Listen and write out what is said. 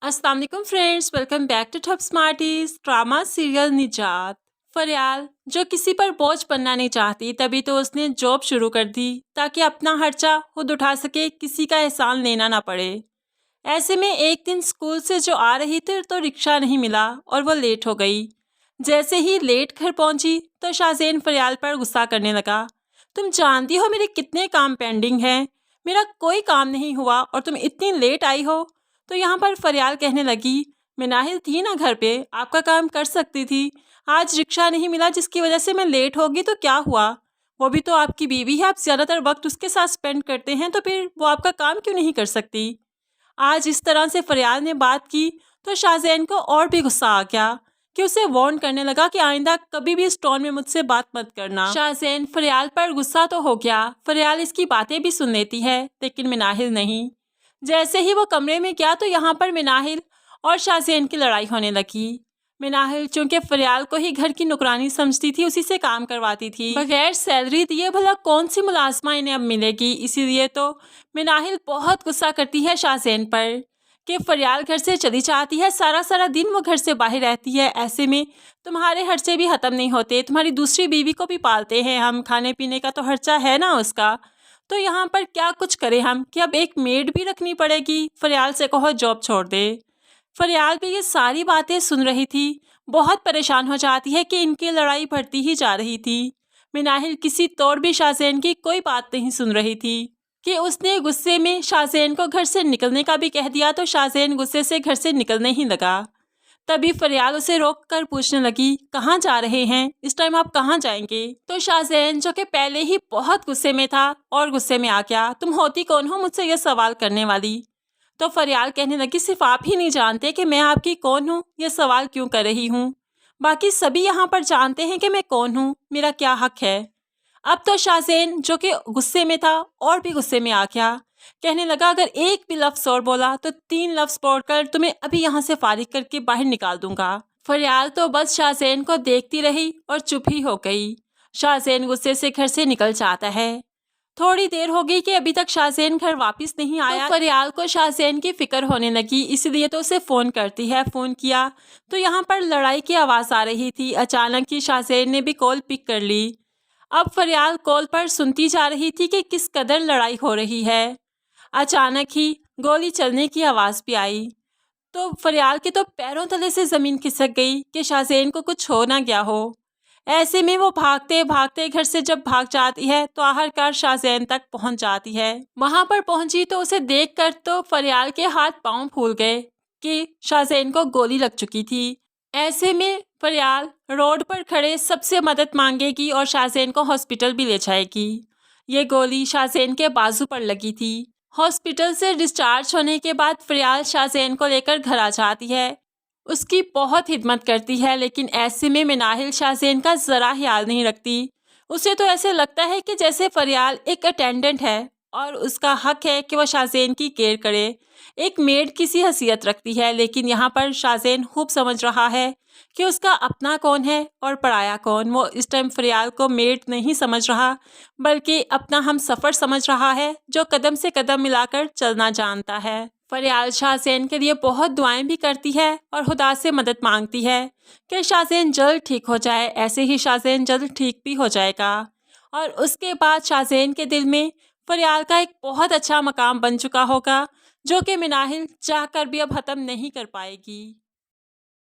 अस्सलाम वालेकुम friends, welcome back to Top Smarties. Drama serial Nijaat. Faryal जो किसी पर बोझ बनना नहीं चाहती, तभी तो उसने जॉब शुरू कर दी ताकि अपना खर्चा खुद उठा सके, किसी का एहसान लेना ना पड़े। ऐसे में एक दिन स्कूल से जो आ रही थी तो रिक्शा नहीं मिला और वो लेट हो गई। जैसे ही लेट घर पहुंची तो शाहज़ैन फरियाल पर गुस्सा करने लगा। तुम जानती हो मेरे कितने काम पेंडिंग हैं, मेरा कोई काम नहीं हुआ और तुम इतनी लेट आई हो। तो यहाँ पर फरियाल कहने लगी, मिनाहिल थी ना घर पे, आपका काम कर सकती थी। आज रिक्शा नहीं मिला जिसकी वजह से मैं लेट होगी तो क्या हुआ, वो भी तो आपकी बीवी है, आप ज़्यादातर वक्त उसके साथ स्पेंड करते हैं, तो फिर वो आपका काम क्यों नहीं कर सकती। आज इस तरह से फरियाल ने बात की तो शाहज़ैन को और भी गुस्सा आ गया कि उसे वार्न करने लगा कि आइंदा कभी भी इस टोन में मुझसे बात मत करना। शाहज़ैन फरियाल पर गुस्सा तो हो गया, फरियाल इसकी बातें भी सुन लेती है, लेकिन मिनाहिल नहीं। जैसे ही वो कमरे में गया तो यहाँ पर मिनाहिल और शाहज़ैन की लड़ाई होने लगी। मिनाहिल चूंकि फरियाल को ही घर की नौकरानी समझती थी, उसी से काम करवाती थी, बगैर सैलरी दिए भला कौन सी मुलाजमा इन्हें अब मिलेगी। इसीलिए तो मिनाहिल बहुत गुस्सा करती है शाहज़ैन पर कि फरियाल घर से चली जाती है, सारा सारा दिन वो घर से बाहर रहती है। ऐसे में तुम्हारे खर्चे भी ख़त्म नहीं होते, तुम्हारी दूसरी बीवी को भी पालते हैं हम, खाने पीने का तो खर्चा है ना उसका। तो यहाँ पर क्या कुछ करें हम कि अब एक मेड भी रखनी पड़ेगी, फरियाल से कहो जॉब छोड़ दे। फरियाल भी ये सारी बातें सुन रही थी, बहुत परेशान हो जाती है कि इनकी लड़ाई बढ़ती ही जा रही थी। मिनाहिल किसी तौर भी शाहज़ैन की कोई बात नहीं सुन रही थी कि उसने गुस्से में शाहज़ैन को घर से निकलने का भी कह दिया, तो शाहज़ैन गुस्से से घर से निकलने ही लगा। तभी फरियाल उसे रोक कर पूछने लगी, कहाँ जा रहे हैं, इस टाइम आप कहाँ जाएंगे। तो शाहज़ैन जो कि पहले ही बहुत गुस्से में था और गुस्से में आ गया, तुम होती कौन हो मुझसे यह सवाल करने वाली। तो फरियाल कहने लगी, सिर्फ आप ही नहीं जानते कि मैं आपकी कौन हूँ, यह सवाल क्यों कर रही हूँ, बाकी सभी यहाँ पर जानते हैं कि मैं कौन हूँ, मेरा क्या हक है। अब तो शाहज़ैन जो कि गुस्से में था और भी गुस्से में आ गया, कहने लगा, अगर एक भी लफ्ज़ और बोला तो 3 लफ्ज़ बोलकर तुम्हें अभी यहाँ से फारिग करके बाहर निकाल दूंगा। फरियाल तो बस शाहज़ैन को देखती रही और चुप ही हो गई। शाहज़ैन गुस्से से घर से निकल जाता है। थोड़ी देर हो गई कि अभी तक शाहज़ैन घर वापस नहीं आया। तो फरियाल को शाहज़ैन की फिक्र होने लगी, इसलिए तो उसे फ़ोन करती है। फ़ोन किया तो यहाँ पर लड़ाई की आवाज़ आ रही थी। अचानक ही शाहज़ैन ने भी कॉल पिक कर ली। अब फरियाल कॉल पर सुनती जा रही थी कि किस कदर लड़ाई हो रही है। अचानक ही गोली चलने की आवाज़ भी आई, तो फरियाल के तो पैरों तले से ज़मीन खिसक गई कि शाहज़ैन को कुछ हो ना गया हो। ऐसे में वो भागते भागते घर से जब भाग जाती है तो आखिरकार शाहज़ैन तक पहुंच जाती है। वहां पर पहुंची तो उसे देखकर तो फरियाल के हाथ पांव फूल गए कि शाहज़ैन को गोली लग चुकी थी। ऐसे में फरियाल रोड पर खड़े सबसे मदद मांगेगी और शाहज़ैन को हॉस्पिटल भी ले जाएगी। ये गोली शाहज़ैन के बाजू पर लगी थी। हॉस्पिटल से डिस्चार्ज होने के बाद फरियाल शाहज़ैन को लेकर घर आ जाती है, उसकी बहुत हिम्मत करती है, लेकिन ऐसे में मिनाहिल शाहज़ैन का ज़रा ख्याल नहीं रखती। उसे तो ऐसे लगता है कि जैसे फरियाल एक अटेंडेंट है और उसका हक है कि वह शाहज़ैन की केयर करे, एक मेड किसी हैसियत रखती है। लेकिन यहाँ पर शाहज़ैन खूब समझ रहा है कि उसका अपना कौन है और पराया कौन। वो इस टाइम फरियाल को मेड नहीं समझ रहा, बल्कि अपना हम सफ़र समझ रहा है जो कदम से कदम मिलाकर चलना जानता है। फरियाल शाहज़ैन के लिए बहुत दुआएं भी करती है और खुदा से मदद मांगती है कि शाहज़ैन जल्द ठीक हो जाए। ऐसे ही शाहज़ैन जल्द ठीक भी हो जाएगा और उसके बाद शाहज़ैन के दिल में फरियाल का एक बहुत अच्छा मकाम बन चुका होगा, जो कि मिनाहिल चाह कर भी अब ख़त्म नहीं कर पाएगी।